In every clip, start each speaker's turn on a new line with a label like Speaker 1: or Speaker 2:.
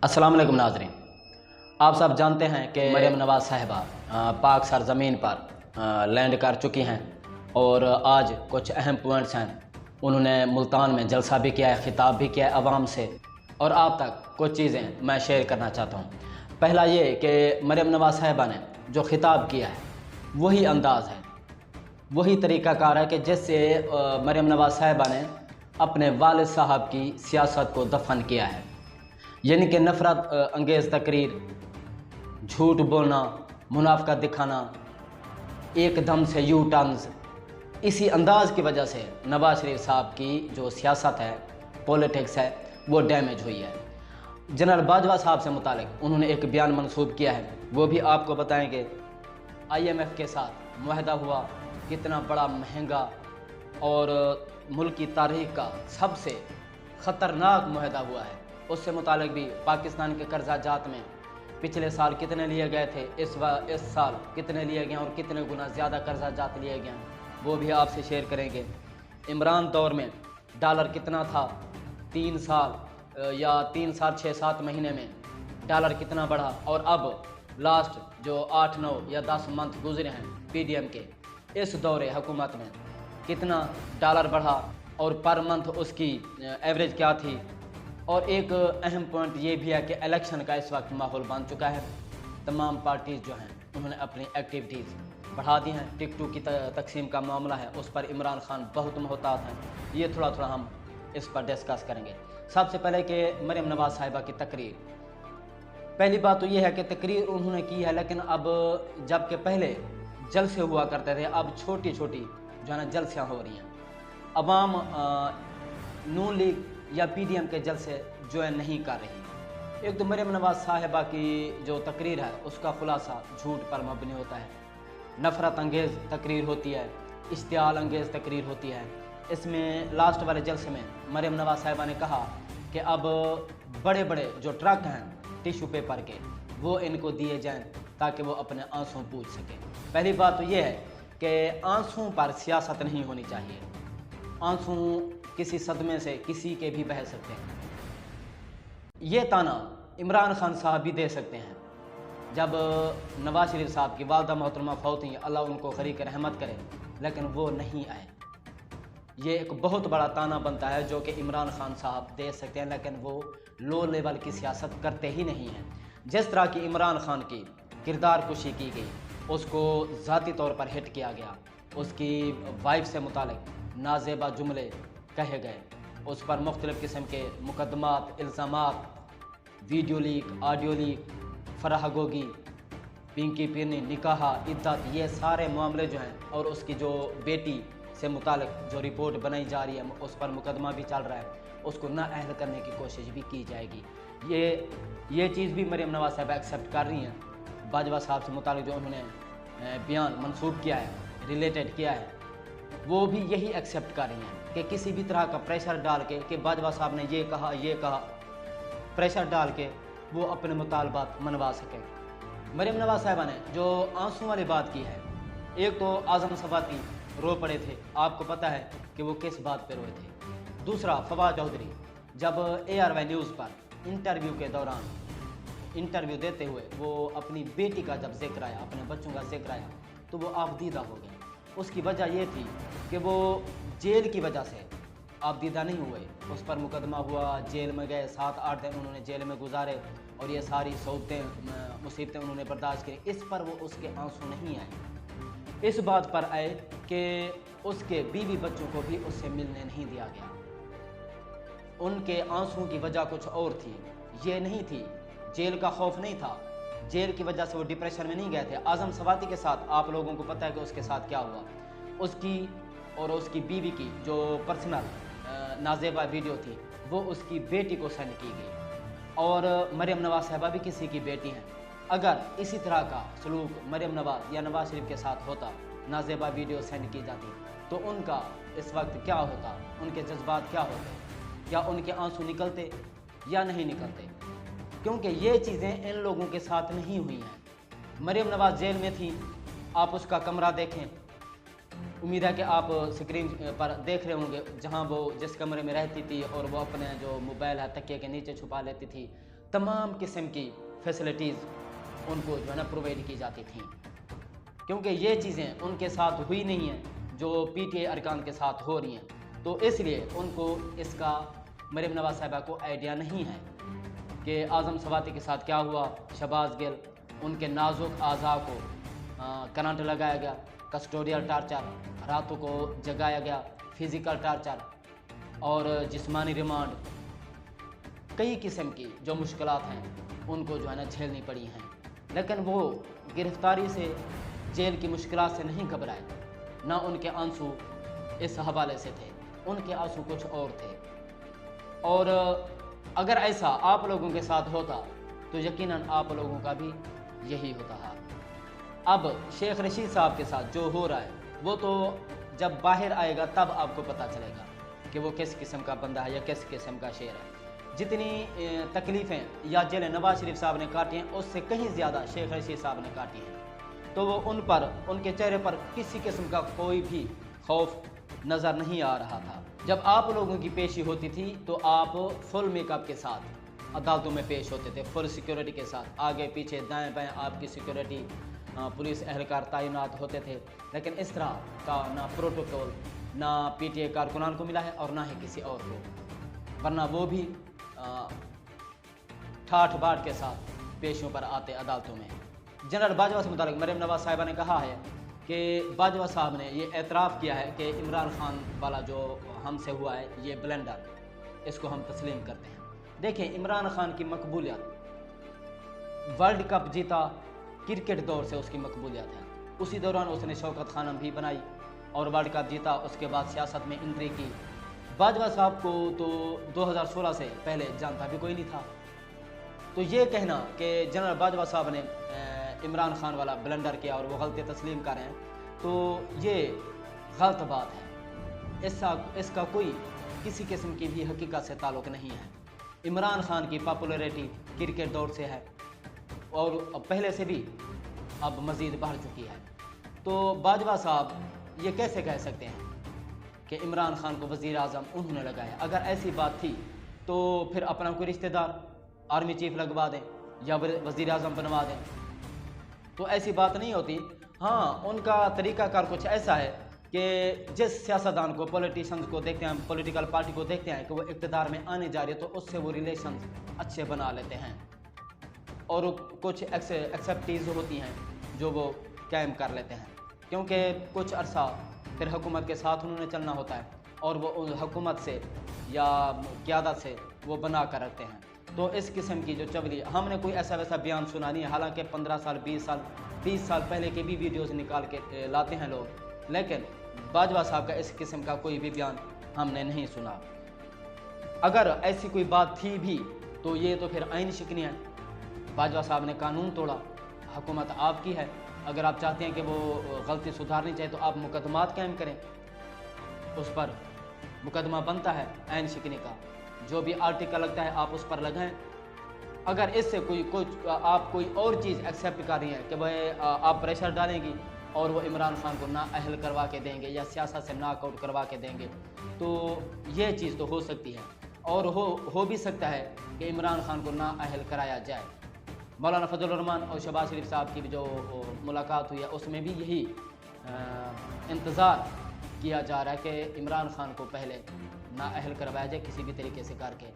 Speaker 1: अस्सलाम वालेकुम नाज़रीन, आप सब जानते हैं कि मरियम नवाज़ साहिबा पाक सरज़मीन पर लैंड कर चुकी हैं और आज कुछ अहम पॉइंट्स हैं। उन्होंने मुल्तान में जलसा भी किया है, ख़िताब भी किया है अवाम से, और आप तक कुछ चीज़ें मैं शेयर करना चाहता हूँ। पहला ये कि मरियम नवाज़ साहिबा ने जो ख़िताब किया है वही अंदाज़ है, वही तरीक़ाकार है कि जिससे मरियम नवाज़ साहिबा ने अपने वालिद साहब की सियासत को दफन किया है, यानी कि नफ़रत अंगेज़ तकरीर, झूठ बोलना, मुनाफ़िक़त दिखाना, एकदम से यू टर्न्स, इसी अंदाज़ की वजह से नवाज़ शरीफ साहब की जो सियासत है, पॉलिटिक्स है, वो डैमेज हुई है। जनरल बाजवा साहब से मुतालिक उन्होंने एक बयान मंसूब किया है, वो भी आपको बताएंगे। IMF के साथ मुआहदा हुआ, कितना बड़ा महंगा और मुल्क की तारीख़ का सबसे ख़तरनाक मुआहदा हुआ है। उससे मुतालिक भी पाकिस्तान के कर्जा जात में पिछले साल कितने लिए गए थे, इस साल कितने लिए गए और कितने गुना ज़्यादा कर्जा जात लिए गए, वो भी आपसे शेयर करेंगे। इमरान दौर में डॉलर कितना था, 3 साल या 3 साल 6-7 महीने में डॉलर कितना बढ़ा, और अब लास्ट जो 8-9 या 10 मंथ गुजरे हैं PDM के, इस दौरे हुकूमत में कितना डॉलर बढ़ा और पर मंथ उसकी एवरेज क्या थी। और एक अहम पॉइंट ये भी है कि इलेक्शन का इस वक्त माहौल बन चुका है। तमाम पार्टीज़ जो हैं उन्होंने अपनी एक्टिविटीज़ बढ़ा दी हैं। टिकटों की तकसीम का मामला है, उस पर इमरान खान बहुत मोहतात हैं। ये थोड़ा थोड़ा हम इस पर डिस्कस करेंगे। सबसे पहले कि मरियम नवाज़ साहिबा की तकरीर, पहली बात तो ये है कि तकरीर उन्होंने की है, लेकिन अब जबकि पहले जलसे हुआ करते थे, अब छोटी छोटी जो है ना जलसियाँ हो रही हैं। अवाम नून लीग या PDM के जलसे जो है नहीं कर रही। एक तो मरियम नवाज़ साहिबा की जो तकरीर है उसका खुलासा झूठ पर मबनी होता है, नफ़रत अंगेज़ तकरीर होती है, इश्तियाल अंगेज़ तकरीर होती है। इसमें लास्ट वाले जलसे में मरियम नवाज़ साहिबा ने कहा कि अब बड़े बड़े जो ट्रक हैं टिशू पेपर के, वो इनको दिए जाएं ताकि वो अपने आंसू पूछ सकें। पहली बात तो ये है कि आंसू पर सियासत नहीं होनी चाहिए। आंसू किसी सदमे से किसी के भी बह सकते हैं। ये ताना इमरान खान साहब भी दे सकते हैं। जब नवाज शरीफ साहब की वालदा मोहतरमा फौत हुई, अल्लाह उनको खरीक रहमत करे, लेकिन वो नहीं आए। ये एक बहुत बड़ा ताना बनता है जो कि इमरान खान साहब दे सकते हैं, लेकिन वो लो लेवल की सियासत करते ही नहीं हैं। जिस तरह की इमरान खान की किरदार कुशी की गई, उसको ज़ाती तौर पर हिट किया गया, उसकी वाइफ से मुतालिक नाजेबा जुमले कहे गए, उस पर मुख्तलिफ़ किस्म के मुकदमात, इल्ज़ामात, video leak, audio leak, Farah Gogi, Pinky Pirni, निकाह, इद्दत, ये सारे मामले जो हैं, और उसकी जो बेटी से मुतालिक जो रिपोर्ट बनाई जा रही है, उस पर मुकदमा भी चल रहा है, उसको नाअहल करने की कोशिश भी की जाएगी। ये चीज़ भी मरियम नवाज़ साहिबा एक्सेप्ट कर रही हैं। बाजवा साहब से मुतालिक जो उन्होंने बयान मंसूब किया है, रिलेटेड किया है, वो भी यही एक्सेप्ट कर रही हैं कि किसी भी तरह का प्रेशर डाल के कि बाजवा साहब ने ये कहा, प्रेशर डाल के वो अपने मुतालबात मनवा सकें। मरियम नवाज़ साहिबा ने जो आंसू वाली बात की है, एक तो आज़म सवाती रो पड़े थे, आपको पता है कि वो किस बात पे रोए थे। दूसरा, फवाद चौधरी जब ARY न्यूज़ पर इंटरव्यू के दौरान इंटरव्यू देते हुए वो अपनी बेटी का जब जिक्र आया, अपने बच्चों का जिक्र आया, तो वो आपदीदा हो गए। उसकी वजह ये थी कि वो जेल की वजह से आपदीदा नहीं हुए, उस पर मुकदमा हुआ, जेल में गए, 7-8 दिन उन्होंने जेल में गुजारे, और ये सारी सौतें मुसीबतें उन्होंने बर्दाश्त की। इस पर वो उसके आंसू नहीं आए। इस बात पर आए कि उसके बीवी बच्चों को भी उससे मिलने नहीं दिया गया। उनके आंसू की वजह कुछ और थी, ये नहीं थी, जेल का खौफ नहीं था, जेल की वजह से वो डिप्रेशन में नहीं गए थे। आज़म सवाती के साथ आप लोगों को पता है कि उसके साथ क्या हुआ। उसकी और उसकी बीवी की जो पर्सनल नाजेबा वीडियो थी, वो उसकी बेटी को सेंड की गई, और मरियम नवाज़ साहिबा भी किसी की बेटी हैं। अगर इसी तरह का सलूक मरियम नवाज़ या नवाज़ शरीफ के साथ होता, नाजेबा वीडियो सेंड की जाती, तो उनका इस वक्त क्या होता, उनके जज्बात क्या होते, या उनके आंसू निकलते या नहीं निकलते, क्योंकि ये चीज़ें इन लोगों के साथ नहीं हुई हैं। मरियम नवाज़ जेल में थी, आप उसका कमरा देखें, उम्मीद है कि आप स्क्रीन पर देख रहे होंगे, जहां वो जिस कमरे में रहती थी और वो अपने जो मोबाइल है तकिए के नीचे छुपा लेती थी, तमाम किस्म की फैसिलिटीज़ उनको जो है ना प्रोवाइड की जाती थी, क्योंकि ये चीज़ें उनके साथ हुई नहीं हैं जो PTI अरकान के साथ हो रही हैं। तो इसलिए उनको इसका मरियम नवाज़ साहिबा को आइडिया नहीं है कि आज़म सवाती के साथ क्या हुआ। शहबाज गिल, उनके नाजुक आज़ा को करंट लगाया गया, कस्टोडियल टार्चर, रातों को जगाया गया, फिज़िकल टार्चर और जिस्मानी रिमांड, कई किस्म की जो मुश्किलात हैं उनको जो है ना झेलनी पड़ी हैं। लेकिन वो गिरफ्तारी से, जेल की मुश्किलात से नहीं घबराए। ना उनके आंसू इस हवाले से थे, उनके आंसू कुछ और थे। और अगर ऐसा आप लोगों के साथ होता तो यकीनन आप लोगों का भी यही होता है। अब शेख रशीद साहब के साथ जो हो रहा है वो तो जब बाहर आएगा तब आपको पता चलेगा कि वो किस किस्म का बंदा है या किस किस्म का शेर है। जितनी तकलीफ़ें या जेल नवाज शरीफ साहब ने काटी हैं उससे कहीं ज़्यादा शेख रशीद साहब ने काटी हैं। तो वो उन पर, उनके चेहरे पर किसी किस्म का कोई भी खौफ नज़र नहीं आ रहा था। जब आप लोगों की पेशी होती थी तो आप फुल मेकअप के साथ अदालतों में पेश होते थे, फुल सिक्योरिटी के साथ, आगे पीछे दाएं बाएं आपकी सिक्योरिटी, पुलिस एहलकार तैनात होते थे। लेकिन इस तरह का ना प्रोटोकॉल ना PTI कारकुनान को मिला है और ना ही किसी और को, वरना वो भी ठाठ बाट के साथ पेशियों पर आते अदालतों में। जनरल बाजवा से मुतालिक मरियम नवाज़ साहिबा ने कहा है कि बाजवा साहब ने ये एतराफ़ किया है कि इमरान खान वाला जो हमसे हुआ है ये ब्लेंडर, इसको हम तस्लीम करते हैं। देखिए, इमरान खान की मकबूलियत, वर्ल्ड कप जीता, क्रिकेट दौर से उसकी मकबूलियत है। उसी दौरान उसने शौकत खानम भी बनाई और वर्ल्ड कप जीता। उसके बाद सियासत में एंट्री की। बाजवा साहब को तो 2016 से पहले जानता भी कोई नहीं था। तो ये कहना कि जनरल बाजवा साहब ने इमरान खान वाला ब्लंडर किया और वो गलती तस्लीम कर रहे हैं, तो ये गलत बात है। इसका कोई किसी किस्म की भी हकीकत से ताल्लुक़ नहीं है। इमरान खान की पॉपुलैरिटी क्रिकेट दौर से है और पहले से भी अब मज़ीद बढ़ चुकी है। तो बाजवा साहब ये कैसे कह सकते हैं कि इमरान खान को वज़ीर आज़म उन्होंने लगाया? अगर ऐसी बात थी तो फिर अपना कोई रिश्तेदार आर्मी चीफ लगवा दें या वज़ीर आज़म बनवा दें, तो ऐसी बात नहीं होती। हाँ, उनका तरीक़ाकार कुछ ऐसा है कि जिस सियासतदान को, पॉलिटिशियंस को देखते हैं, पॉलिटिकल पार्टी को देखते हैं कि वो इक़्तिदार में आने जा रही है, तो उससे वो रिलेशन अच्छे बना लेते हैं और कुछ एक्सेप्टीज़ होती हैं जो वो कायम कर लेते हैं, क्योंकि कुछ अरसा फिर हुकूमत के साथ उन्होंने चलना होता है और वो हुकूमत से या क़यादत से वो बना कर रखते हैं। तो इस किस्म की जो चवली, हमने कोई ऐसा वैसा बयान सुना नहीं है। हालांकि 15 साल 20 साल 30 साल पहले के भी वीडियोज़ निकाल के लाते हैं लोग, लेकिन बाजवा साहब का इस किस्म का कोई भी बयान हमने नहीं सुना। अगर ऐसी कोई बात थी भी तो ये तो फिर आइन शिकनी है। बाजवा साहब ने कानून तोड़ा, हुकूमत आपकी है। अगर आप चाहते हैं कि वो गलती सुधारनी चाहिए तो आप मुकदमात कायम करें, उस पर मुकदमा बनता है आइन शिकनी का। जो भी आर्टिकल लगता है आप उस पर लगाएं। अगर इससे आप कोई और चीज़ एक्सेप्ट कर रही हैं कि भाई आप प्रेशर डालेंगी और वो इमरान खान को ना अहल करवा के देंगे या सियासत से नाकआउट करवा के देंगे, तो ये चीज़ तो हो सकती है। और हो भी सकता है कि इमरान खान को ना अहल कराया जाए। मौलाना फजल रहमान और शहबाज शरीफ साहब की जो मुलाकात हुई है उसमें भी यही इंतज़ार किया जा रहा है कि इमरान खान को पहले ना अहल करवाया जाए किसी भी तरीके से करके,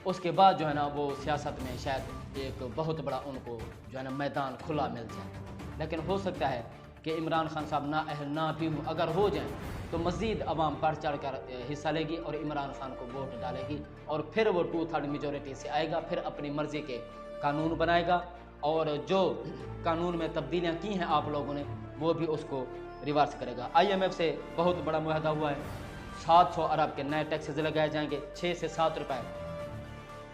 Speaker 1: उसके बाद जो है ना वो सियासत में शायद एक बहुत बड़ा उनको जो है ना मैदान खुला मिल जाए। लेकिन हो सकता है कि इमरान खान साहब ना अहल ना भी हों, अगर हो जाएं तो मज़ीद अवाम बढ़ चढ़ कर हिस्सा लेगी और इमरान खान को वोट डालेगी और फिर वो 2/3 मेजॉरिटी से आएगा, फिर अपनी मर्ज़ी के कानून बनाएगा और जो कानून में तब्दीलियाँ की हैं आप लोगों ने वो भी उसको रिवर्स करेगा। IMF से बहुत बड़ा मुआहदा हुआ है, 700 अरब के नए टैक्सेस लगाए जाएंगे, 6 से 7 रुपए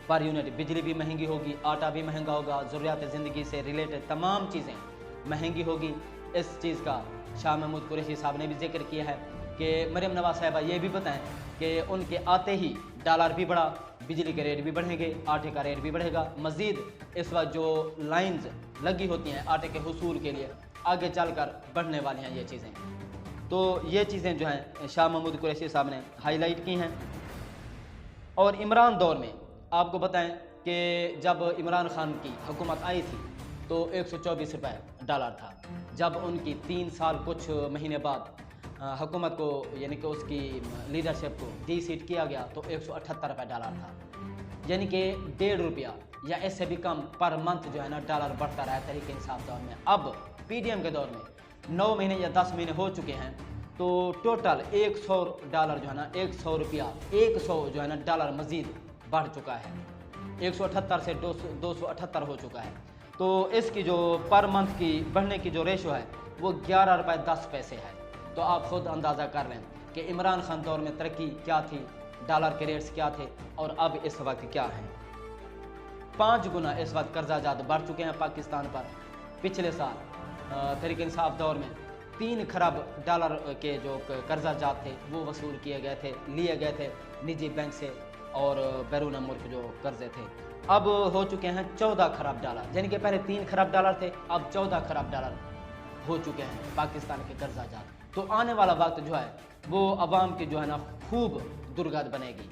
Speaker 1: पर यूनिट। बिजली भी महंगी होगी, आटा भी महंगा होगा, ज़रूरियात ज़िंदगी से रिलेटेड तमाम चीज़ें महंगी होगी। इस चीज़ का शाह महमूद कुरैशी साहब ने भी जिक्र किया है कि मरियम नवाज़ साहिबा ये भी बताएं कि उनके आते ही डॉलर भी बढ़ा, बिजली के रेट भी बढ़ेंगे, आटे का रेट भी बढ़ेगा। मज़ीद इस वक्त जो लाइन्स लगी होती हैं आटे के हुसूल के लिए आगे चलकर बढ़ने वाली हैं ये चीज़ें। तो ये चीज़ें जो हैं शाह महमूद कुरैशी साहब ने हाईलाइट की हैं। और इमरान दौर में आपको बताएं کہ جب عمران خان کی حکومت آئی تھی تو 124 روپے ڈالر تھا. جب ان کی 3 سال کچھ مہینے بعد حکومت کو یعنی کہ اس کی لیڈرشپ کو ڈی سیٹ کیا گیا تو 178 روپے ڈالر تھا. یعنی کہ 1.5 روپیہ یا اس سے بھی کم پر منتھ جو ہے نا ڈالر بڑھتا رہا تحریک انصاف دور میں. اب پی ڈی ایم کے دور میں 9 مہینے یا 10 مہینے ہو چکے ہیں تو ٹوٹل 100 ڈالر جو ہے نا 100 روپیہ 100 جو ہے نا ڈالر مزید بڑھ چکا ہے. 178 سے 278 ہو چکا ہے. تو اس کی جو پر منتھ کی بڑھنے کی جو ریشو ہے وہ 11 روپے 10 پیسے ہے. تو آپ خود اندازہ کر لیں کہ عمران خان دور میں ترقی کیا تھی, ڈالر کے ریٹس کیا تھے اور اب اس وقت کیا ہیں. 5 گنا اس وقت قرضہ جات بڑھ چکے ہیں پاکستان پر. پچھلے سال تحریک انصاف دور میں 3 کھرب ڈالر کے جو قرضہ جات تھے وہ وصول کیے گئے تھے, لیے گئے تھے نجی بینک سے اور بیرون ملک جو قرضے تھے. اب ہو چکے ہیں 14 کھرب ڈالر, یعنی کہ پہلے 3 کھرب ڈالر تھے, اب 14 کھرب ڈالر ہو چکے ہیں پاکستان کے قرضہ جات. تو آنے والا وقت جو ہے وہ عوام کی جو ہے نا خوب درگت بنے گی.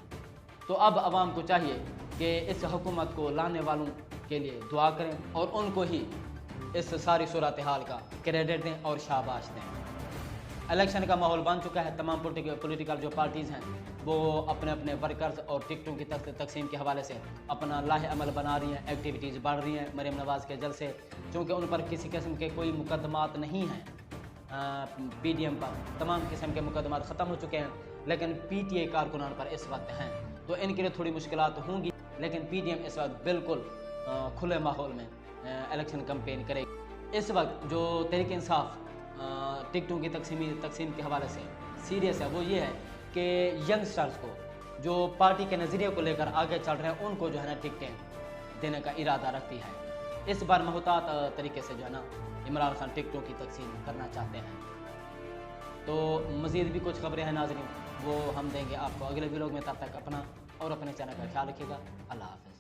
Speaker 1: تو اب عوام کو چاہیے کہ اس حکومت کو لانے والوں کے لیے دعا کریں اور ان کو ہی اس ساری صورتحال کا کریڈٹ دیں اور شاباش دیں. الیکشن کا ماحول بن چکا ہے. تمام پولیٹیکل جو پارٹیز ہیں وہ اپنے اپنے ورکرز اور ٹکٹوں کی تقسیم کے حوالے سے اپنا لاہ عمل بنا رہی ہیں, ایکٹیویٹیز بڑھ رہی ہیں مریم نواز کے جلسے. چونکہ ان پر کسی قسم کے کوئی مقدمات نہیں ہیں, پی ڈی ایم پر تمام قسم کے مقدمات ختم ہو چکے ہیں, لیکن پی ٹی اے کارکنان پر اس وقت ہیں. تو ان کے لیے تھوڑی مشکلات ہوں گی, لیکن پی ڈی ایم اس وقت بالکل کھلے ماحول میں الیکشن کمپین کرے گی. اس وقت جو تحریک انصاف ٹکٹوں کی تقسیم کے حوالے سے سیریس ہے وہ یہ ہے کہ ینگسٹرز کو جو پارٹی کے نظریے کو لے کر آگے چل رہے ہیں ان کو جو ہے نا ٹکٹیں دینے کا ارادہ رکھتی ہے. اس بار محتاط طریقے سے جو ہے نا عمران خان ٹکٹوں کی تقسیم کرنا چاہتے ہیں. تو مزید بھی کچھ خبریں ہیں ناظرین, وہ ہم دیں گے آپ کو اگلے ولاگ میں. تب تک اپنا اور اپنے چینل کا خیال رکھیے گا. اللہ حافظ.